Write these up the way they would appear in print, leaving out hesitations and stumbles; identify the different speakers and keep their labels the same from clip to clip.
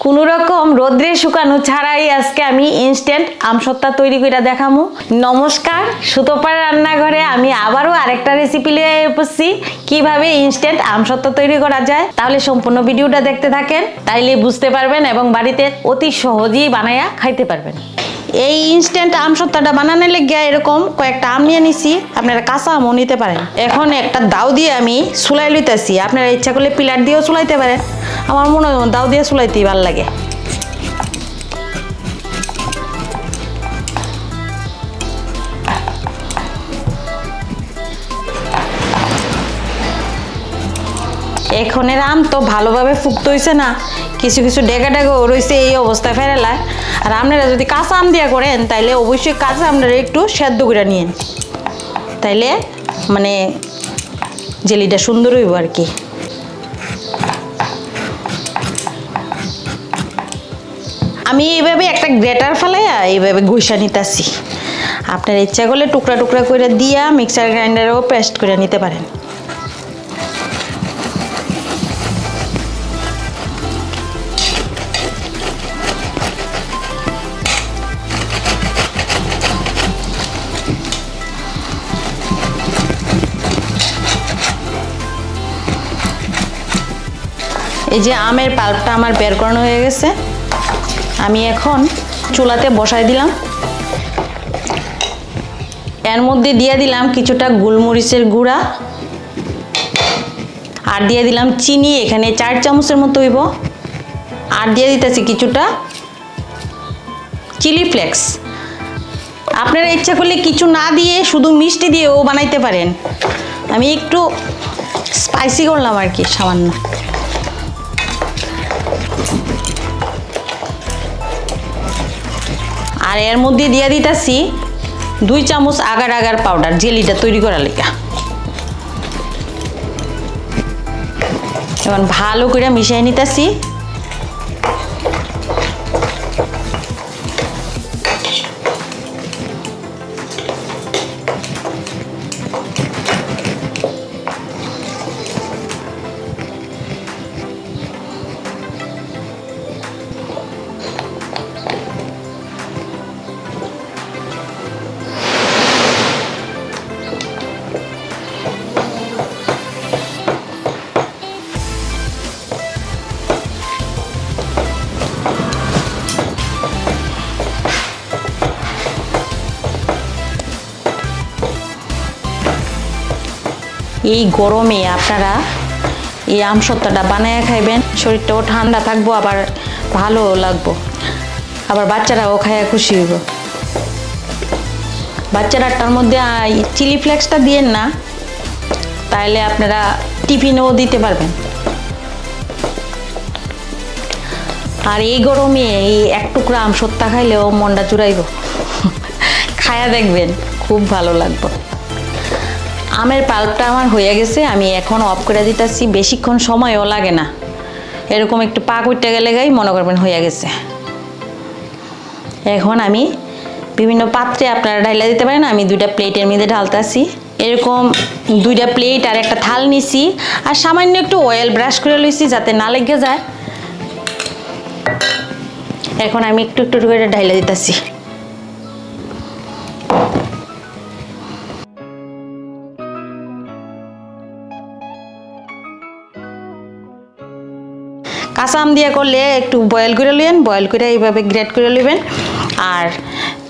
Speaker 1: কোনো রকম রোদ্রে শুকানো ছাড়াই আজকে আমি ইনস্ট্যান্ট আমসত্তা তৈরি করে দেখামু। নমস্কার, সুতোপার রান্নাঘরে আমি আবারও আরেকটা রেসিপি নিয়ে এসেছি কিভাবে ইনস্ট্যান্ট আমসত্তা তৈরি করা যায়। তাহলে সম্পূর্ণ ভিডিওটা দেখতে থাকেন, তাইলে বুঝতে পারবেন এবং বাড়িতে অতি সহজেই বানায়া খাইতে পারবেন। এই ইনস্ট্যান্ট আমসত্তাটা বানানোর লেগে এরকম কয়েকটা আম নিয়ে নিছি, আপনারা কাঁচা আমও নিতে পারেন। এখন একটা দাও দিয়ে আমি চুলাই লইতেছি, আপনারা ইচ্ছা করলে পিলার দিয়েও চুলাইতে পারেন। আমার মনে হয় দাও দিয়ে চুলাইতেই ভালো লাগে। এখনের আম তো ভালোভাবে ফুকতে হয়েছে না, কিছু কিছু ডেগা ডেগাও রয়েছে, এই অবস্থায় ফেরালায়। আর আপনারা যদি কাঁচা আম দিয়ে করেন তাইলে অবশ্যই কাঁচা আমটা একটু সেদ্ধ করে নিন, তাইলে মানে জেলিটা সুন্দর হইব আর কি। আমি এইভাবে একটা গ্রেটার ফেলাইয়া এইভাবে ঘষা নিতেছি। আপনার ইচ্ছা করলে টুকরা টুকরা করে দিয়া মিক্সার গ্রাইন্ডারেও পেস্ট করে নিতে পারেন। এই যে আমের পাল্পটা আমার বের করানো হয়ে গেছে, আমি এখন চুলাতে বসাই দিলাম। এর মধ্যে দিয়ে দিলাম কিছুটা গোলমরিচের গুঁড়া, আর দিয়ে দিলাম চিনি, এখানে 4 চামচের মতো হইব। আর দিয়ে দিতেছি কিছুটা চিলি ফ্লেক্স। আপনারা ইচ্ছা করলে কিছু না দিয়ে শুধু মিষ্টি দিয়েও বানাইতে পারেন। আমি একটু স্পাইসি করলাম আর কি, সামান্য। আর এর মধ্যে দিয়ে দিতেছি 2 চামচ আগার আগার পাউডার, জেলিটা তৈরি করার লেগা। এখন ভালো করে মিশিয়ে নিতেছি। এই গরমে আপনারা এই আমসত্তাটা বানায় খাইবেন, শরীরটাও ঠান্ডা থাকবো, আবার ভালো লাগবো, আবার বাচ্চারাও খাইয়া খুশি হইব। বাচ্চারাটার মধ্যে চিলি ফ্লেক্সটা দিয়েন না, তাইলে আপনারা টিফিনেও দিতে পারবেন। আর এই গরমে এই এক টুকরা আমসত্তা খাইলেও মনটা জুড়াইব। খায়া দেখবেন, খুব ভালো লাগবে। আমের পাল্পটা আমার হয়ে গেছে, আমি এখন অফ করে দিতেছি। বেশিক্ষণ সময়ও লাগে না, এরকম একটু পাক উঠতে গেলে গাই মনে করবেন হয়ে গেছে। এখন আমি বিভিন্ন পাত্রে আপনারা ঢাইলা দিতে পারেন। আমি 2টা প্লেটের মধ্যে ঢালতেছি। এরকম 2টা প্লেট আর একটা থাল নিছি, আর সামান্য একটু অয়েল ব্রাশ করে লইছি যাতে না লেগে যায়। এখন আমি একটু একটু করে ঢাইলা দিতেছি। কাঁচা আম দিয়ে করলে একটু বয়েল করে নেবেন, বয়েল করে এইভাবে গ্রেট করে নেবেন। আর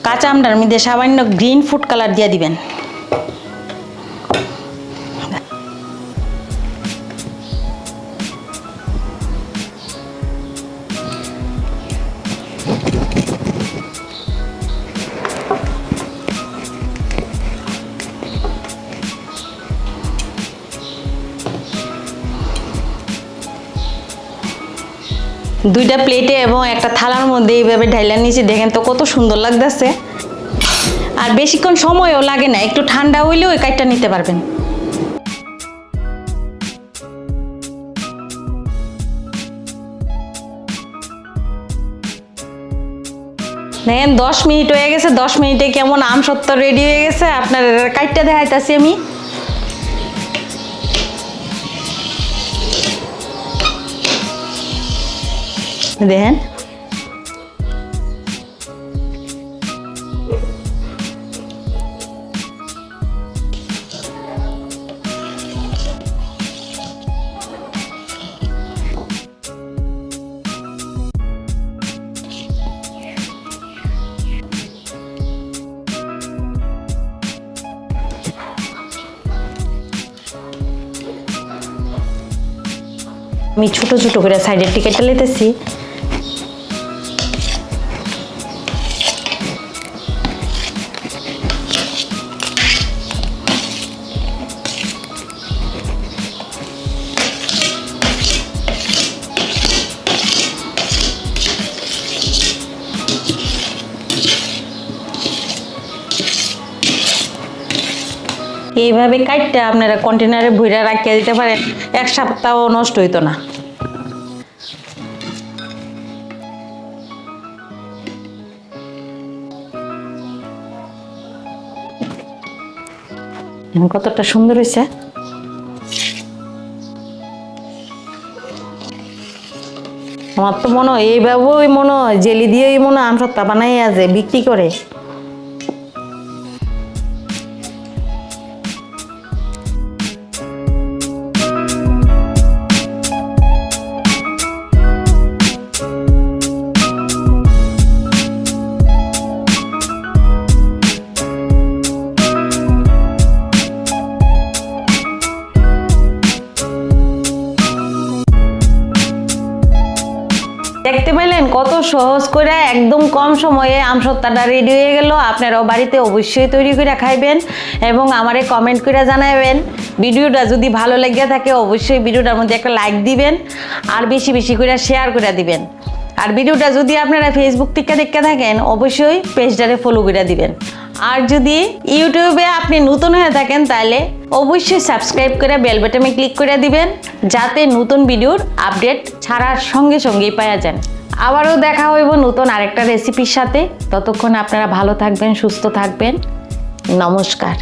Speaker 1: কাঁচা আমটার মধ্যে সামান্য গ্রিন ফুড কালার দিয়ে দিবেন। দুইটা প্লেটে এবং একটা থালার মধ্যে এইভাবে ঢাইলা নিয়েছি, দেখেন তো কত সুন্দর লাগতেছে। আর বেশিক্ষণ সময়ও লাগে না, একটু ঠান্ডা হইলেও এই কাইটটা নিতে পারবেন। দেখেন 10 মিনিট হয়ে গেছে, 10 মিনিটে কেমন আমসত্ত্ব রেডি হয়ে গেছে। আপনার কাইটটা দেখাইতাছি আমি। দেখেন আমি ছোট ছোট করে সাইডের টিকেটটা নিতেছি। এইভাবে কাটতে আপনারা কন্টেনারে ভরে রাখিয়ে দিতে পারেন, এক সপ্তাহ নষ্ট হইতো না। কতটা সুন্দর হয়েছে। আমার তো মনে হয় এইভাবেই মনে হয় জেলি দিয়েই মনে হয় আমসত্তা বানাই আছে বিক্রি করে। দেখতে পেলেন কত সহজ করে একদম কম সময়ে আমসত্তাটা রেডি হয়ে গেল। আপনারাও বাড়িতে অবশ্যই তৈরি করে খাইবেন এবং আমারে কমেন্ট করে জানাবেন। ভিডিওটা যদি ভালো লেগে থাকে অবশ্যই ভিডিওটার মধ্যে একটা লাইক দিবেন আর বেশি বেশি করে শেয়ার করে দিবেন। আর ভিডিওটা যদি আপনারা ফেসবুক থেকে দেখে থাকেন অবশ্যই পেজটারে ফলো করে দিবেন। আর যদি ইউটিউবে আপনি নতুন হয়ে থাকেন তাহলে অবশ্যই সাবস্ক্রাইব করে বেল বাটনে ক্লিক করে দিবেন, যাতে নতুন ভিডিওর আপডেট ছাড়ার সঙ্গে সঙ্গেই পাওয়া যান। আবারও দেখা হইব নতুন আরেকটা রেসিপির সাথে। ততক্ষণ আপনারা ভালো থাকবেন, সুস্থ থাকবেন। নমস্কার।